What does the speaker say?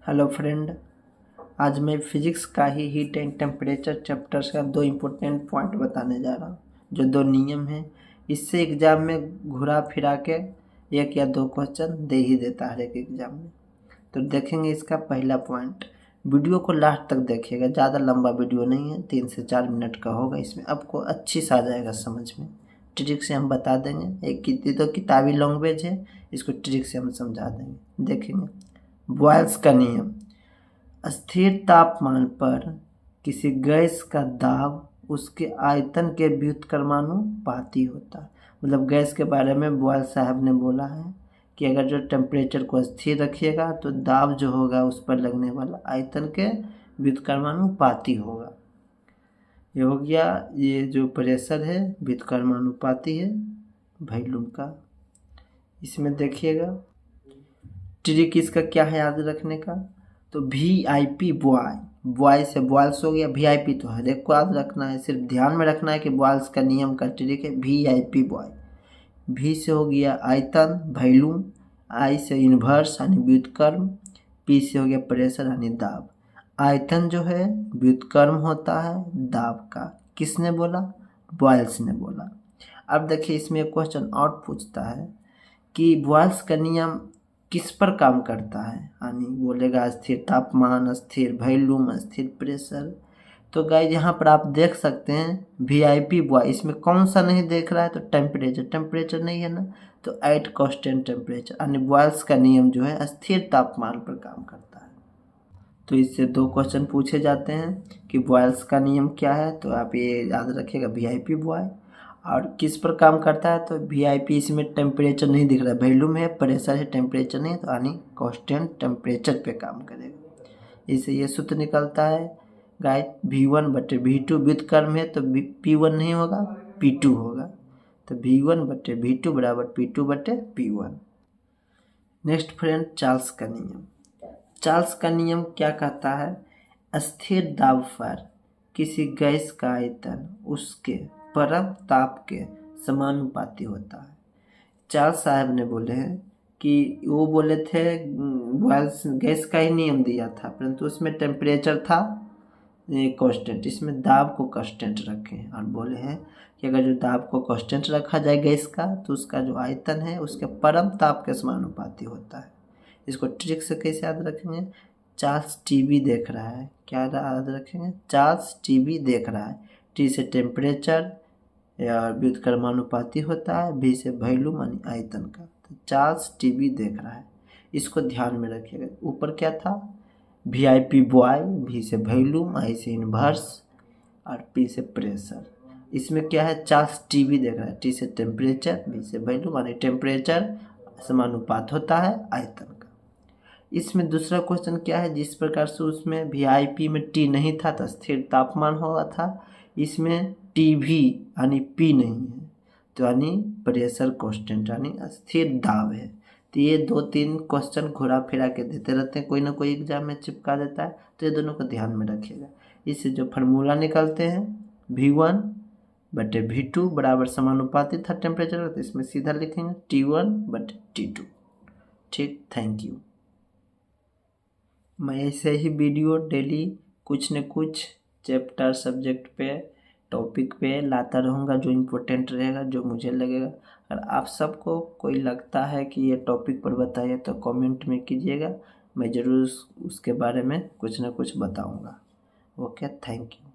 Hello friend, आज मैं physics का ही हीट एंड टेम्परेचर चैप्टर्स का दो इम्पोर्टेंट पॉइंट बताने जा रहा हूँ। जो दो नियम हैं, इससे एग्ज़ाम में घुरा फिरा के एक या दो क्वेश्चन दे ही देता है हर एक एग्ज़ाम में। तो देखेंगे इसका पहला पॉइंट। वीडियो को लास्ट तक देखिएगा, ज़्यादा लंबा वीडियो नहीं है, 3 से 4 मिनट का होगा। इसमें आपको अच्छी से आ जाएगा समझ में। ट्रिक से हम बता देंगे, एक तो किताबी लैंग्वेज है, इसको ट्रिक से हम समझा देंगे। देखेंगे बॉयल्स का नियम। स्थिर तापमान पर किसी गैस का दाब उसके आयतन के व्युत्क्रमानुपाती होता है। मतलब गैस के बारे में बॉयल साहब ने बोला है कि अगर जो टेम्परेचर को स्थिर रखिएगा तो दाब जो होगा उस पर लगने वाला आयतन के व्युत्क्रमानुपाती होगा। ये हो गया, ये जो प्रेशर है व्युत्क्रमानुपाती है वॉल्यूम का। इसमें देखिएगा ट्रिक इसका क्या है याद रखने का। तो VIP बॉय से बॉयल्स हो गया, VIP तो हर एक को याद रखना है, सिर्फ ध्यान में रखना है कि बॉयल्स का नियम का ट्रिक है VIP बॉय। V से हो गया आयतन वॉल्यूम, I से इन्वर्स यानी व्युत्क्रम, P से हो गया प्रेशर यानी दाब। आयतन जो है व्युत्क्रम होता है दाब का। किसने बोला? बॉयल्स ने बोला। अब देखिए इसमें एक क्वेश्चन और पूछता है कि बॉयल्स का नियम किस पर काम करता है, यानी बोलेगा स्थिर तापमान, स्थिर वॉल्यूम, स्थिर प्रेशर। तो गाइस यहाँ पर आप देख सकते हैं VIP बॉय, इसमें कौन सा नहीं देख रहा है? तो टेम्परेचर नहीं है ना, तो एट कांस्टेंट टेम्परेचर, यानी बॉयल्स का नियम जो है स्थिर तापमान पर काम करता है। तो इससे दो क्वेश्चन पूछे जाते हैं कि बॉयल्स का नियम क्या है, तो आप ये याद रखिएगा VIP बॉय। और किस पर काम करता है? तो VIP इसमें टेम्परेचर नहीं दिख रहा है, वॉल्यूम है, प्रेशर है, टेम्परेचर नहीं है, तो यानी कांस्टेंट टेम्परेचर पे काम करेगा। इससे ये सूत्र निकलता है गाइस V1/V2 व्युत्क्रम है तो P1 नहीं होगा, P2 होगा। तो V1/V2 बराबर P2/P1। नेक्स्ट फ्रेंड, चार्ल्स का नियम। चार्ल्स का नियम क्या कहता है? स्थिर दाब पर किसी गैस का आयतन उसके परम ताप के समानुपाती होता है। चार्ल्स साहब ने बोले हैं कि वो बोले थे बॉयल्स गैस का ही नियम दिया था, परंतु उसमें टेम्परेचर था कांस्टेंट, इसमें दाब को कांस्टेंट रखें। और बोले हैं कि अगर जो दाब को कांस्टेंट रखा जाए गैस का, तो उसका जो आयतन है उसके परम ताप के समानुपाती होता है। इसको ट्रिक से कैसे याद रखेंगे? चार्ल्स टीवी देख रहा है, क्या याद रखेंगे? चार्ल्स टीवी देख रहा है। T से टेम्परेचर या व्युत्क्रमानुपाती होता है, V से वॉल्यूम यानी आयतन का। तो चार्ल्स टीवी देख रहा है, इसको ध्यान में रखिएगा। ऊपर क्या था? VIP बॉय, V से वॉल्यूम, I से इन्वर्स और P से प्रेशर। इसमें क्या है? चार्ल्स टीवी देख रहा है, T से टेम्परेचर, V से वॉल्यूम यानी टेम्परेचर समानुपात होता है आयतन का। इसमें दूसरा क्वेश्चन क्या है? जिस प्रकार से उसमें VIP में T नहीं था तो स्थिर तापमान हुआ था, इसमें TV यानी P नहीं है, तो यानी प्रेशर कांस्टेंट यानी स्थिर दाब है। तो ये 2-3 क्वेश्चन घुरा फिरा के देते रहते हैं, कोई ना कोई एग्जाम में चिपका देता है, तो ये दोनों को ध्यान में रखिएगा। इससे जो फार्मूला निकलते हैं V1/V2 बराबर समानुपाती था टेम्परेचर, तो इसमें सीधा लिखेंगे T1/T2। ठीक, थैंक यू। मैं ऐसे ही वीडियो डेली कुछ न कुछ चैप्टर सब्जेक्ट पे टॉपिक पे लाता रहूँगा, जो इम्पोर्टेंट रहेगा, जो मुझे लगेगा। अगर आप सबको कोई लगता है कि ये टॉपिक पर बताइए तो कमेंट में कीजिएगा, मैं ज़रूर उसके बारे में कुछ ना कुछ बताऊँगा। Okay, thank you.